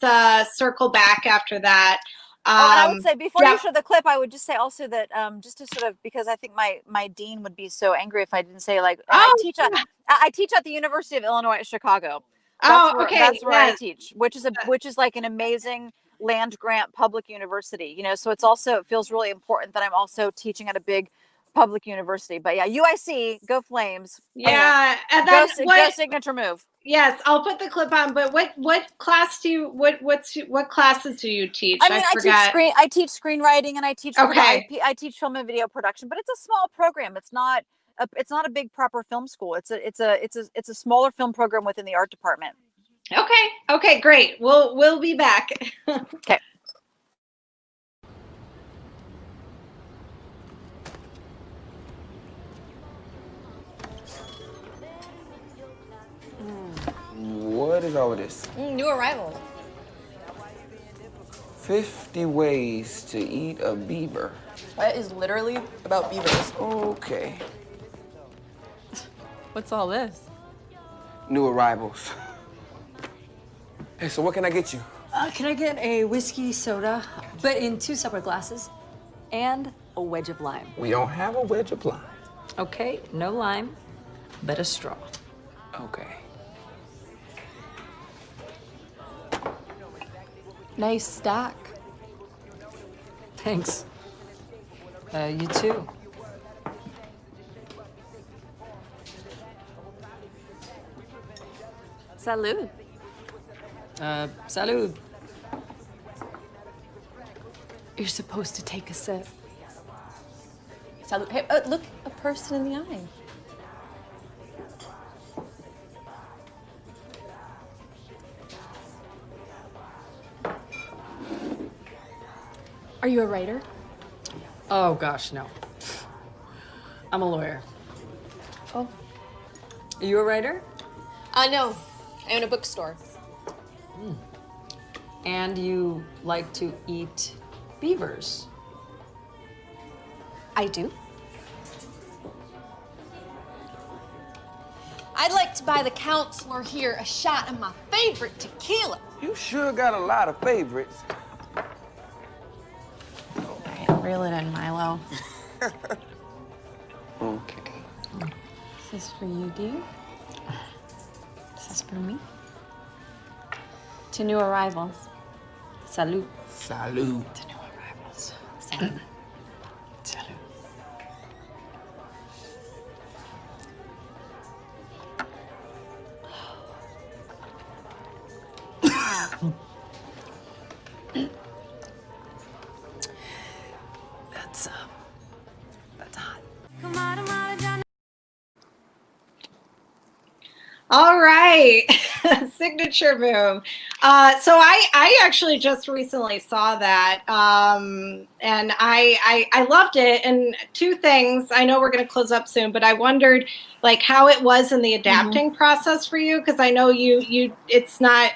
circle back after that. And I would say before you show the clip, I would just say also that just to sort of, because I think my dean would be so angry if I didn't say, like, I teach at the University of Illinois at Chicago. That's where I teach, which is like an amazing land grant public university, you know, so it feels really important that I'm also teaching at a big public university. But yeah, UIC, go Flames. Yeah. And then go Signature Move. Yes, I'll put the clip on. But what class do you what classes do you teach? I mean, I teach screenwriting and I teach I teach film and video production, but it's a small program. It's not a big proper film school. It's a smaller film program within the art department. Okay, great. We'll be back. Okay. What is all of this? New arrivals. 50 ways to eat a beaver. That is literally about beavers. Okay. What's all this? New arrivals. Hey, so what can I get you? Can I get a whiskey soda, but in 2 separate glasses? And a wedge of lime. We don't have a wedge of lime. Okay, no lime, but a straw. Okay. Nice stack. Thanks. You too. Salud. Salud. You're supposed to take a sip. Salud. Hey, look a person in the eye. Are you a writer? Oh gosh, no. I'm a lawyer. Oh. Are you a writer? No. I own a bookstore. And you like to eat beavers? I do. I'd like to buy the counselor here a shot of my favorite tequila. You sure got a lot of favorites. Reel it in, Milo. Okay. Is this for you, dear? Is this for me? To new arrivals. Salud. Salud. To new arrivals. Salud. Salud. That's hot. All right, signature move. So I actually just recently saw that, and I loved it. And two things. I know we're going to close up soon, but I wondered like how it was in the adapting process for you, because I know you it's not.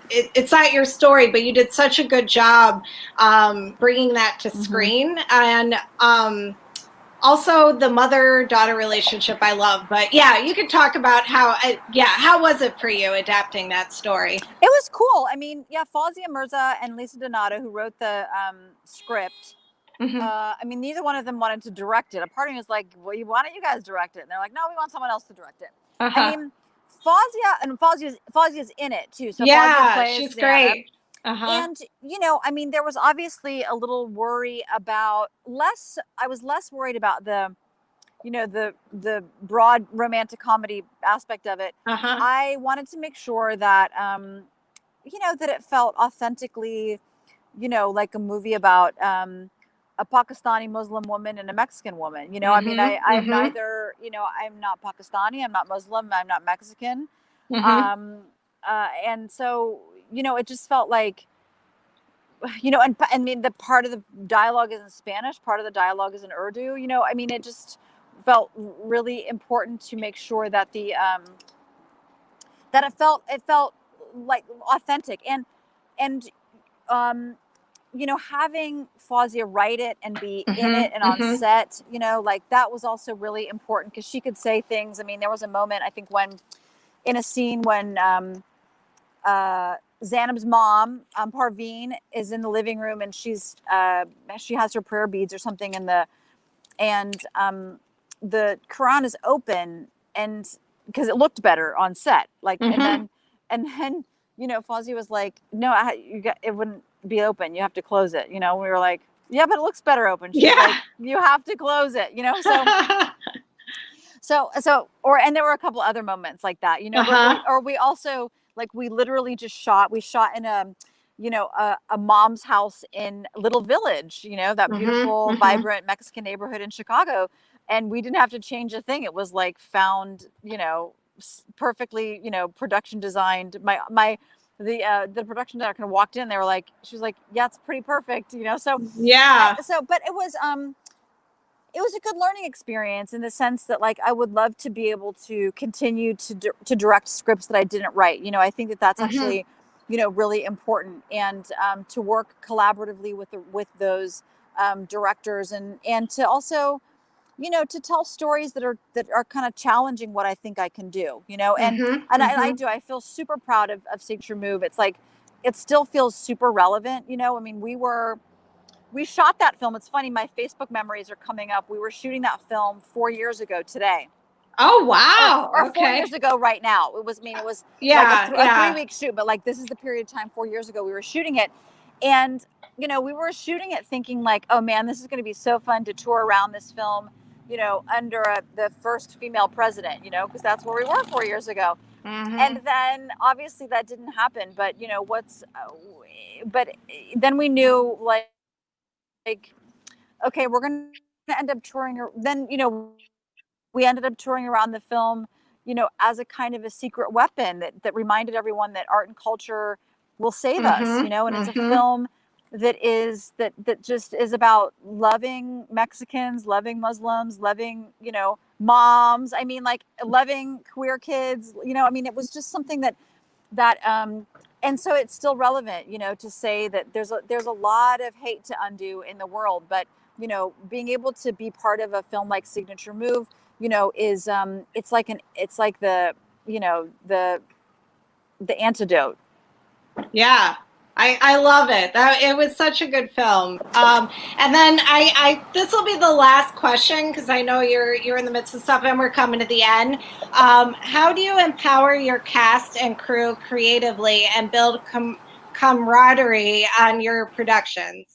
It's not your story, but you did such a good job bringing that to screen, and also the mother-daughter relationship I love. But yeah, you could talk about how was it for you adapting that story? It was cool. I mean, yeah, Fawzia Mirza and Lisa Donato, who wrote the script. I mean, neither one of them wanted to direct it. A part of me was like, well, why don't you guys direct it? And they're like, no, we want someone else to direct it. I mean, Fawzia's in it too. So Yeah, Fawzia plays she's Xana. great. And, you know, I mean, there was obviously a little worry about I was less worried about the, you know, the broad romantic comedy aspect of it. I wanted to make sure that, you know, that it felt authentically, you know, like a movie about a Pakistani Muslim woman and a Mexican woman. You know, I mean, I'm neither, you know, I'm not Pakistani, I'm not Muslim, I'm not Mexican. And so, you know, it just felt like, you know, and I mean, the part of the dialogue is in Spanish, part of the dialogue is in Urdu, you know, I mean, it just felt really important to make sure that the, that it felt like authentic and, you know, having Fawzia write it and be in it and on set, you know, like that was also really important because she could say things. I mean, there was a moment, I think, when in a scene when, Zanab's mom, Parveen, is in the living room and she has her prayer beads or something and the Quran is open and because it looked better on set, like, and then, you know, Fawzia was like, no, it wouldn't be open. You have to close it. You know, we were like, yeah, but it looks better open. She's like, you have to close it, you know? And there were a couple other moments like that, you know, we also, like, we literally just shot in you know, a mom's house in Little Village, you know, that beautiful, vibrant Mexican neighborhood in Chicago. And we didn't have to change a thing. It was like found, you know, perfectly, you know, production designed. The production director kind of walked in, they were like, she was like, yeah, it's pretty perfect, you know? So, but it was a good learning experience in the sense that, like, I would love to be able to continue to direct scripts that I didn't write. You know, I think that that's actually, you know, really important, and to work collaboratively with those directors and to also, you know, to tell stories that are kind of challenging what I think I can do, you know, and I feel super proud of Signature Move. It's like, it still feels super relevant, you know. I mean, we shot that film. It's funny, my Facebook memories are coming up. We were shooting that film 4 years ago today. Oh, wow. Or 4 years ago right now. It was like a 3-week shoot, but like, this is the period of time 4 years ago we were shooting it. And, you know, we were shooting it thinking like, oh man, this is going to be so fun to tour around this film, you know, under the first female president, you know, because that's where we were 4 years ago. And then obviously that didn't happen. But, you know, but then we knew like, okay, we're going to end up touring. Then, you know, we ended up touring around the film, you know, as a kind of a secret weapon that reminded everyone that art and culture will save us, you know, and it's a film that just is about loving Mexicans, loving Muslims, loving, you know, moms. I mean, like, loving queer kids, you know. I mean, it was just something that and so it's still relevant, you know, to say that there's a lot of hate to undo in the world, but, you know, being able to be part of a film like Signature Move, you know, is it's like the, you know, the antidote. Yeah. I love it. It was such a good film. And then this will be the last question because I know you're in the midst of stuff and we're coming to the end. How do you empower your cast and crew creatively and build camaraderie on your productions?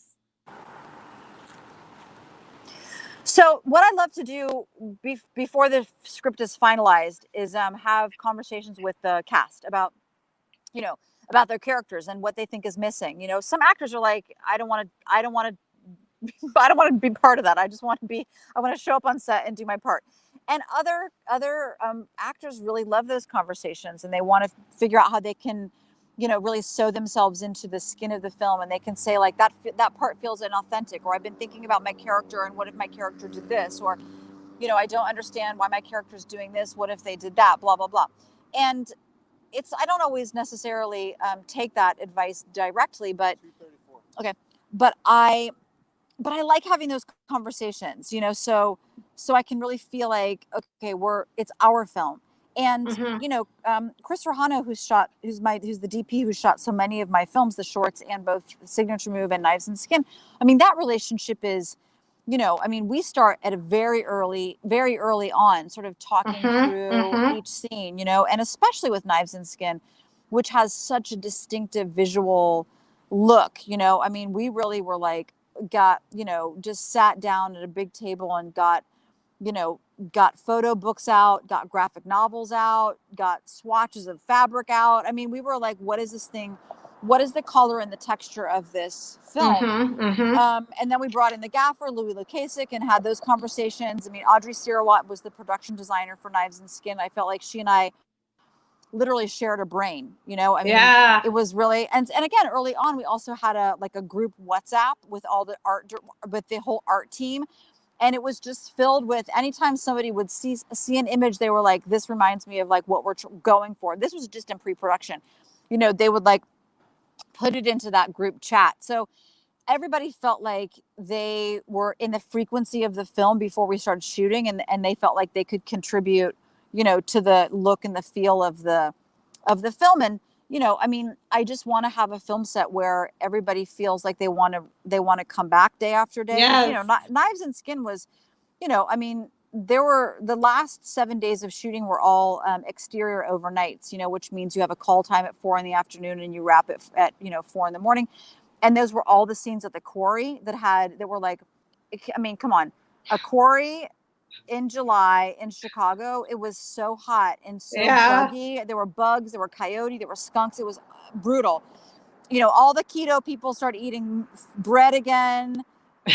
So what I love to do before the script is finalized is have conversations with the cast about, you know, about their characters and what they think is missing. You know, some actors are like, I don't want to, I don't want to be part of that. I want to show up on set and do my part. And other actors really love those conversations, and they want to figure out how they can, you know, really sew themselves into the skin of the film, and they can say like that part feels inauthentic, or I've been thinking about my character and what if my character did this, or, you know, I don't understand why my character is doing this. What if they did that? Blah blah blah. And I don't always necessarily take that advice directly, but okay, but I like having those conversations, you know, so I can really feel like, okay, it's our film. And, you know, Chris Rahano, who's the DP who shot so many of my films, the shorts and both Signature Move and Knives and Skin. I mean, that relationship is, you know, I mean, we start at a very early on, sort of talking through each scene, you know, and especially with Knives and Skin, which has such a distinctive visual look, you know. I mean, we really were like, just sat down at a big table and got photo books out, got graphic novels out, got swatches of fabric out. I mean, we were like, what is this thing? What is the color and the texture of this film? And then we brought in the gaffer, Louis Lukasik, and had those conversations. I mean, Audrey Sirawat was the production designer for Knives and Skin. I felt like she and I literally shared a brain, you know. I mean, it was really, and again, early on, we also had a group WhatsApp with all the art, with the whole art team. And it was just filled with, anytime somebody would see an image, they were like, this reminds me of like what we're going for. This was just in pre-production, you know, they would like put it into that group chat. So everybody felt like they were in the frequency of the film before we started shooting, and they felt like they could contribute, you know, to the look and the feel of the film. And, you know, I mean, I just want to have a film set where everybody feels like they want to come back day after day. Yes. You know, Knives and Skin was, you know, I mean, the last 7 days of shooting were all exterior overnights, you know, which means you have a call time at 4 p.m. and you wrap it at, you know, 4 a.m. And those were all the scenes at the quarry that were like, I mean, come on, a quarry in July in Chicago. It was so hot and so buggy. There were bugs, there were coyote, there were skunks. It was brutal. You know, all the keto people started eating bread again.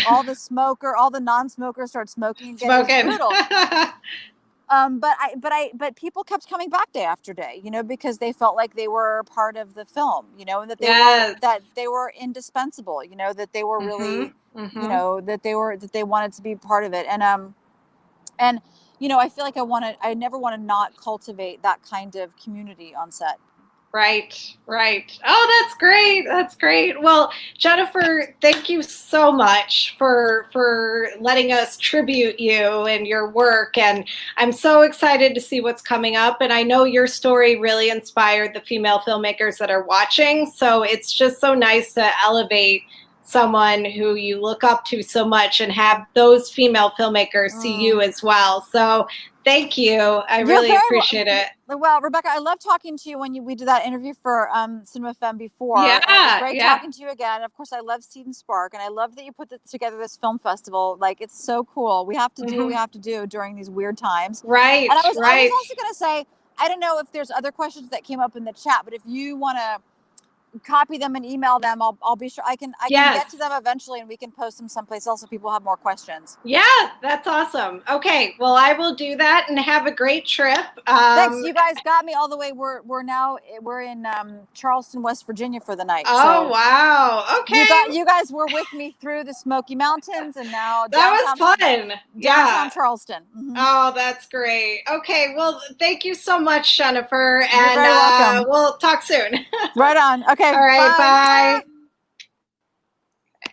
All the non-smokers started smoking again. It was brutal. But people kept coming back day after day, you know, because they felt like they were part of the film, you know, and that they were indispensable, you know, that they were really, you know, that they wanted to be part of it. And, you know, I feel like I never want to not cultivate that kind of community on set. Right. Oh, that's great. That's great. Well, Jennifer, thank you so much for letting us tribute you and your work. And I'm so excited to see what's coming up. And I know your story really inspired the female filmmakers that are watching. So it's just so nice to elevate someone who you look up to so much and have those female filmmakers see you as well. So thank you. I really appreciate it. Well, Rebecca, I love talking to you when we did that interview for Cinema Femme before. Yeah, and it was great talking to you again. Of course, I love Seed and Spark, and I love that you put together this film festival. Like, it's so cool. We have to do what we have to do during these weird times. Right. And I was also going to say, I don't know if there's other questions that came up in the chat, but if you want to copy them and email them, I'll be sure I can get to them eventually, and we can post them someplace else so people have more questions. Yeah, that's awesome. Okay, well, I will do that, and have a great trip. Thanks. You guys got me all the way. We're in Charleston, West Virginia for the night. Oh, wow. Okay. You guys were with me through the Smoky Mountains, and now that was fun. Downtown Charleston. Oh, that's great. Okay, well, thank you so much, Jennifer, You're very welcome. We'll talk soon. Right on. Okay. All right, bye.